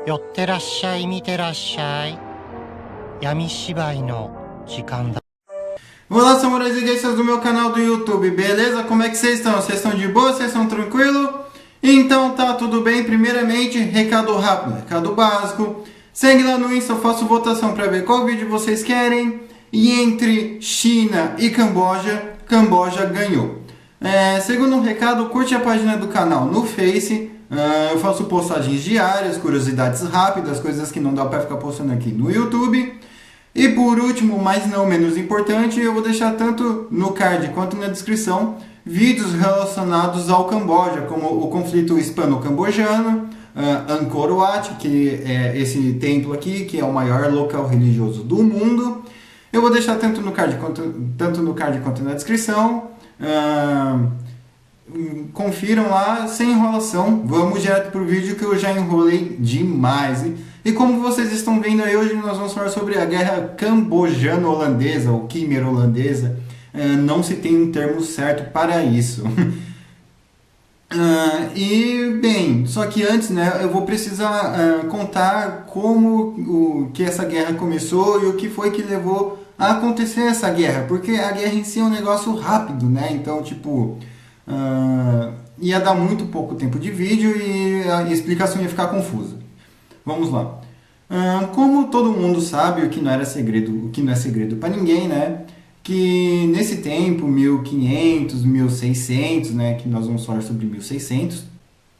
寄ってらっしゃい、見てらっしゃい。闇芝居の時間だ。Olá, samurais e geishas do meu canal do YouTube, beleza? Como é que vocês estão? Vocês estão de boa? Vocês estão tranquilos? Então tá tudo bem. Primeiramente, recado rápido, recado básico. Segue lá no Insta, eu faço votação para ver qual vídeo vocês querem. E entre China e Camboja, Camboja ganhou. Segundo um recado, curte a página do canal no Face. Eu faço postagens diárias, curiosidades rápidas, coisas que não dá para ficar postando aqui no YouTube. E por último, mas não menos importante, eu vou deixar tanto no card quanto na descrição vídeos relacionados ao Camboja, como o conflito hispano-cambojano, Angkor Wat, que é esse templo aqui, que é o maior local religioso do mundo. Eu vou deixar tanto no card quanto na descrição. Confiram lá, sem enrolação. Vamos direto pro vídeo que eu já enrolei demais. E como vocês estão vendo aí, hoje nós vamos falar sobre a guerra cambojano-holandesa, ou Khmer-holandesa. Não se tem um termo certo para isso. Bem, só que antes, né, eu vou precisar contar como que essa guerra começou e o que foi que levou a acontecer essa guerra. Porque a guerra em si é um negócio rápido, né? Então, tipo, ia dar muito pouco tempo de vídeo e a explicação ia ficar confusa. Vamos lá. Como todo mundo sabe, o que não é segredo para ninguém, né? Que nesse tempo, 1500, 1600, né? Que nós vamos falar sobre 1600,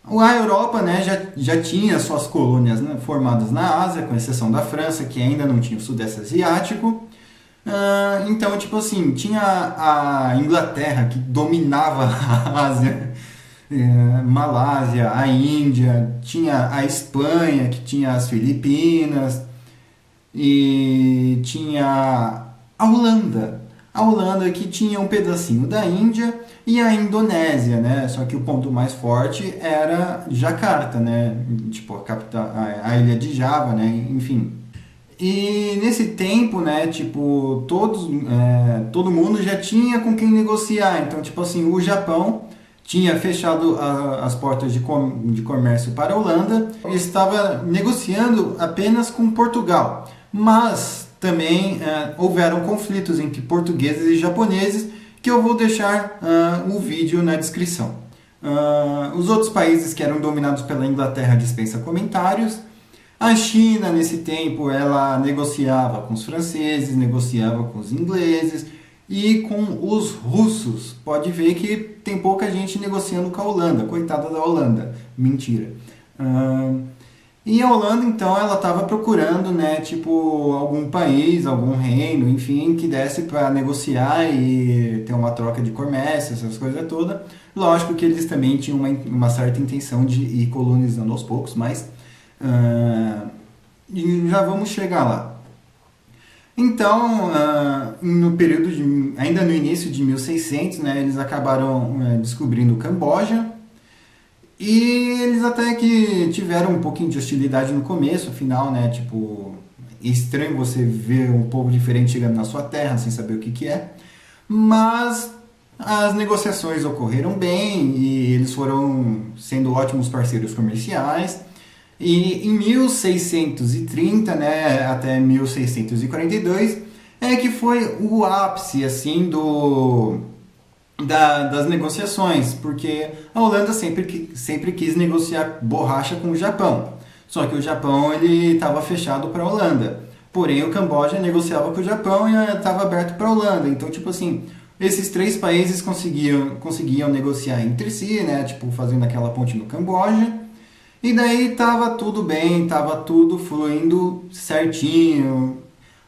a Europa, né, já tinha suas colônias, né, formadas na Ásia, com exceção da França, que ainda não tinha o Sudeste Asiático. Então, tipo assim, tinha a Inglaterra, que dominava a Ásia, Malásia, a Índia, tinha a Espanha, que tinha as Filipinas, e tinha a Holanda. A Holanda, que tinha um pedacinho da Índia, e a Indonésia, né? Só que o ponto mais forte era Jakarta, né? Tipo, a capital, a ilha de Java, né? Enfim. E nesse tempo, né, tipo, todo mundo já tinha com quem negociar. Então, tipo assim, o Japão tinha fechado as portas de comércio para a Holanda e estava negociando apenas com Portugal. Mas também houveram conflitos entre portugueses e japoneses, que eu vou deixar o vídeo na descrição. Os outros países que eram dominados pela Inglaterra dispensa comentários. A China, nesse tempo, ela negociava com os franceses, negociava com os ingleses e com os russos. Pode ver que tem pouca gente negociando com a Holanda. Coitada da Holanda. Mentira. E a Holanda, então, ela estava procurando, né, tipo, algum país, algum reino, enfim, que desse para negociar e ter uma troca de comércio, essas coisas todas. Lógico que eles também tinham uma certa intenção de ir colonizando aos poucos, mas já vamos chegar lá. Então, no período ainda no início de 1600, né, eles acabaram descobrindo o Camboja. E eles até que tiveram um pouquinho de hostilidade no começo, afinal, né, tipo, é estranho você ver um povo diferente chegando na sua terra sem saber o que é. Mas as negociações ocorreram bem e eles foram sendo ótimos parceiros comerciais. E em 1630, né, até 1642, que foi o ápice, assim, das negociações, porque a Holanda sempre quis negociar borracha com o Japão. Só que o Japão estava fechado para a Holanda. Porém, o Camboja negociava com o Japão e estava aberto para a Holanda. Então, tipo assim, esses três países conseguiam negociar entre si, né, tipo, fazendo aquela ponte no Camboja. E daí estava tudo bem, estava tudo fluindo certinho.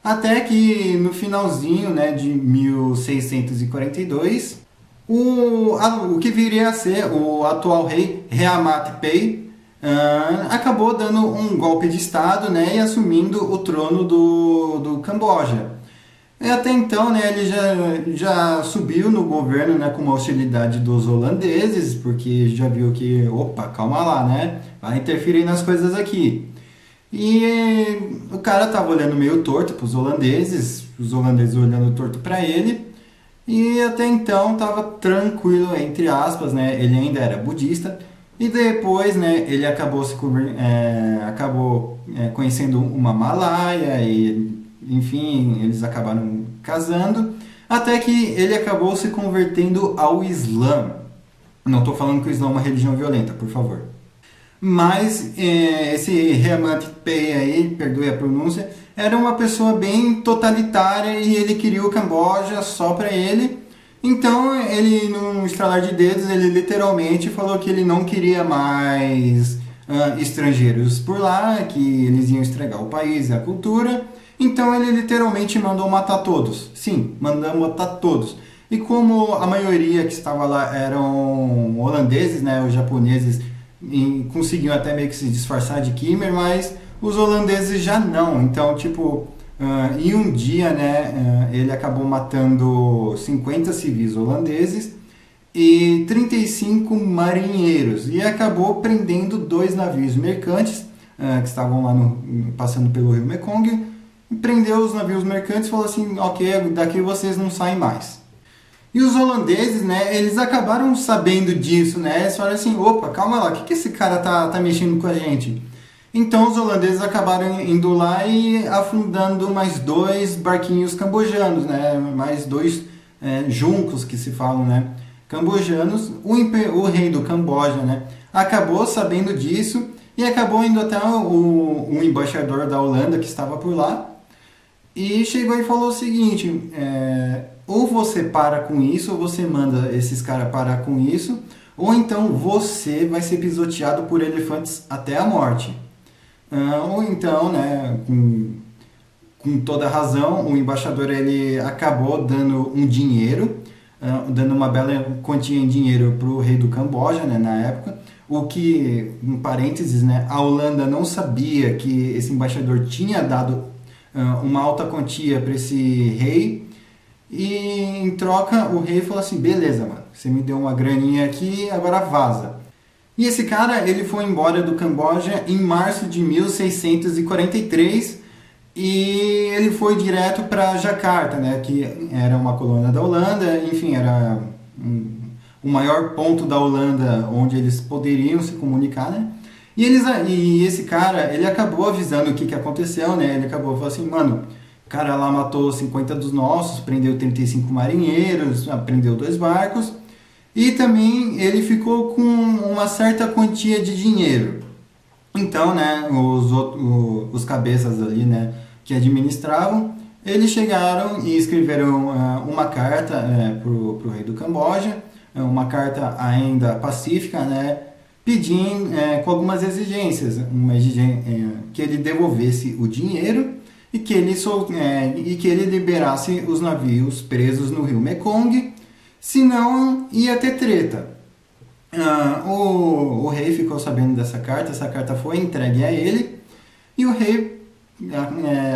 Até que no finalzinho, né, de 1642, o que viria a ser o atual rei Rehamat Pei acabou dando um golpe de estado, né, e assumindo o trono do Camboja. E até então, né, ele já subiu no governo, né, com uma hostilidade dos holandeses, porque já viu que, opa, calma lá, né, vai interferir nas coisas aqui. E o cara tava olhando meio torto para os holandeses olhando torto para ele. E até então estava tranquilo, entre aspas, né? Ele ainda era budista, E depois, né, ele acabou conhecendo uma Malaya e, enfim, eles acabaram casando, até que ele acabou se convertendo ao Islã. Não estou falando que o Islã é uma religião violenta, por favor. Mas esse Hemant Pay aí, perdoe a pronúncia, era uma pessoa bem totalitária e ele queria o Camboja só para ele. Então ele, num estralar de dedos, ele literalmente falou que ele não queria mais estrangeiros por lá, que eles iam estragar o país e a cultura. Então ele literalmente mandou matar todos. Sim, mandou matar todos. E como a maioria que estava lá eram holandeses, né, os japoneses conseguiam até meio que se disfarçar de Khmer, mas os holandeses já não. Então, tipo, em um dia, né, ele acabou matando 50 civis holandeses e 35 marinheiros e acabou prendendo 2 navios mercantes que estavam lá passando pelo rio Mekong. Prendeu os navios mercantes e falou assim, ok, daqui vocês não saem mais. E os holandeses, né, eles acabaram sabendo disso, né, eles falaram assim, opa, calma lá, o que esse cara tá mexendo com a gente? Então os holandeses acabaram indo lá e afundando mais 2 barquinhos cambojanos, né, mais 2 juncos que se falam, né, cambojanos. O rei do Camboja, né, acabou sabendo disso e acabou indo até o embaixador da Holanda que estava por lá e chegou e falou o seguinte, ou você para com isso, ou você manda esses caras parar com isso, ou então você vai ser pisoteado por elefantes até a morte. Ou então, né, com toda razão, o embaixador ele acabou dando um dinheiro, dando uma bela quantia em dinheiro para o rei do Camboja, né, na época, o que, em parênteses, né, a Holanda não sabia que esse embaixador tinha dado uma alta quantia para esse rei, e em troca o rei falou assim, beleza, mano, você me deu uma graninha aqui, agora vaza. E esse cara, ele foi embora do Camboja em março de 1643 e ele foi direto para Jacarta, né, que era uma colônia da Holanda, enfim, era o maior ponto da Holanda onde eles poderiam se comunicar, né? E esse cara, ele acabou avisando o que aconteceu, né? Ele acabou falando assim, mano, o cara lá matou 50 dos nossos, prendeu 35 marinheiros, prendeu 2 barcos. E também ele ficou com uma certa quantia de dinheiro. Então, né, os cabeças ali, né, que administravam, eles chegaram e escreveram uma carta pro rei do Camboja, uma carta ainda pacífica, né, pedindo com algumas exigências, que ele devolvesse o dinheiro e que ele liberasse os navios presos no rio Mekong, senão ia ter treta. O rei ficou sabendo dessa carta, essa carta foi entregue a ele e o rei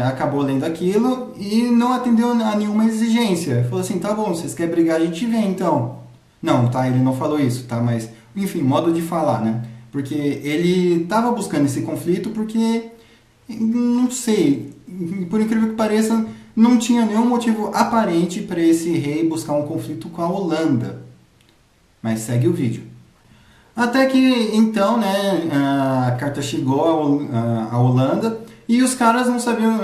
acabou lendo aquilo e não atendeu a nenhuma exigência. Falou assim, tá bom, vocês querem brigar, a gente vem então. Não, tá, ele não falou isso, tá, mas enfim, modo de falar, né? Porque ele estava buscando esse conflito porque, não sei, por incrível que pareça, não tinha nenhum motivo aparente para esse rei buscar um conflito com a Holanda. Mas segue o vídeo. Até que, então, né, a carta chegou à Holanda e os caras não sabiam...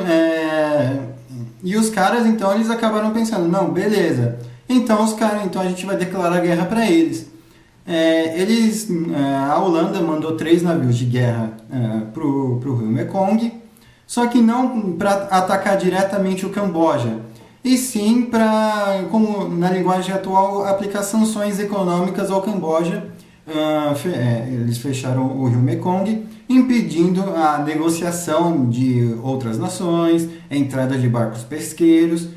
E os caras, então, eles acabaram pensando, não, beleza, então a gente vai declarar guerra para eles. A Holanda mandou 3 navios de guerra pro rio Mekong, só que não para atacar diretamente o Camboja, e sim para, como na linguagem atual, aplicar sanções econômicas ao Camboja. Eles fecharam o rio Mekong, impedindo a negociação de outras nações, a entrada de barcos pesqueiros,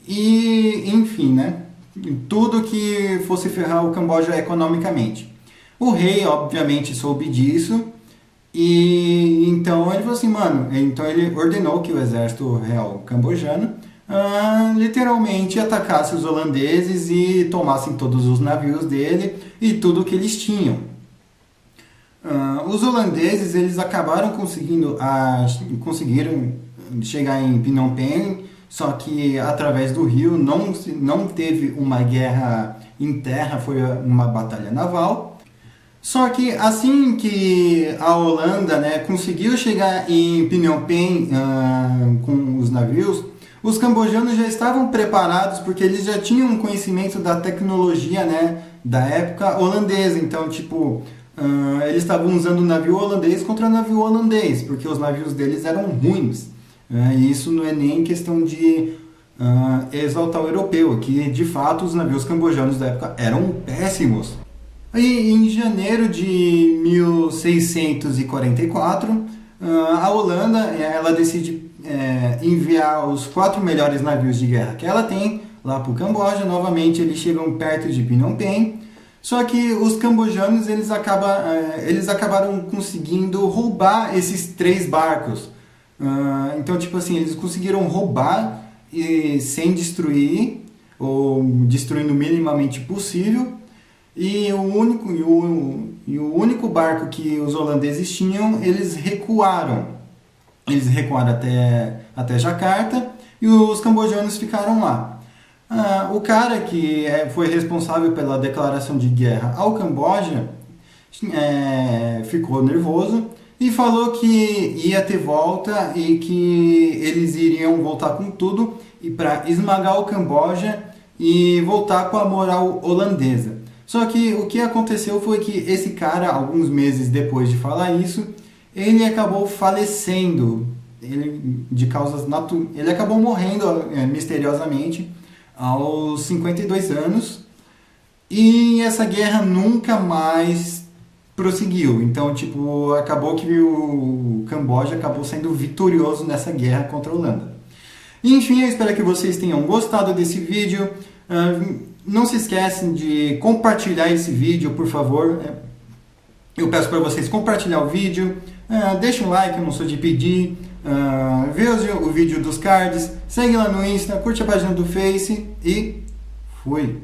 e enfim, né? Tudo que fosse ferrar o Camboja economicamente. O rei, obviamente, soube disso e então ele falou assim, mano, então ele ordenou que o exército real cambojano literalmente atacasse os holandeses e tomassem todos os navios dele e tudo que eles tinham. Os holandeses, eles acabaram conseguiram chegar em Phnom Penh, só que através do rio não teve uma guerra em terra, foi uma batalha naval. Só que assim que a Holanda, né, conseguiu chegar em Phnom Penh com os navios, os cambojanos já estavam preparados porque eles já tinham um conhecimento da tecnologia, né, da época holandesa. Então, tipo, eles estavam usando o navio holandês contra o navio holandês, porque os navios deles eram ruins. E isso não é nem questão de exaltar o europeu, que de fato os navios cambojanos da época eram péssimos. E em janeiro de 1644, a Holanda ela decide enviar os 4 melhores navios de guerra que ela tem lá para o Camboja. Novamente eles chegam perto de Phnom Penh. Só que os cambojanos eles acabaram conseguindo roubar esses 3 barcos. Então, tipo assim, eles conseguiram roubar sem destruir, ou destruindo o minimamente possível. E o único barco que os holandeses tinham, eles recuaram. Eles recuaram até Jacarta e os cambojanos ficaram lá. O cara que foi responsável pela declaração de guerra ao Camboja ficou nervoso e falou que ia ter volta e que eles iriam voltar com tudo e para esmagar o Camboja e voltar com a moral holandesa. Só que o que aconteceu foi que esse cara, alguns meses depois de falar isso, ele acabou falecendo. Ele acabou morrendo misteriosamente aos 52 anos. E essa guerra nunca mais prosseguiu. Então, tipo, acabou que o Camboja acabou sendo vitorioso nessa guerra contra a Holanda. Enfim, eu espero que vocês tenham gostado desse vídeo. Não se esquecem de compartilhar esse vídeo, por favor. Eu peço para vocês compartilhar o vídeo. Deixa um like, eu não sou de pedir. Vê o vídeo dos cards. Segue lá no Insta, curte a página do Face e fui!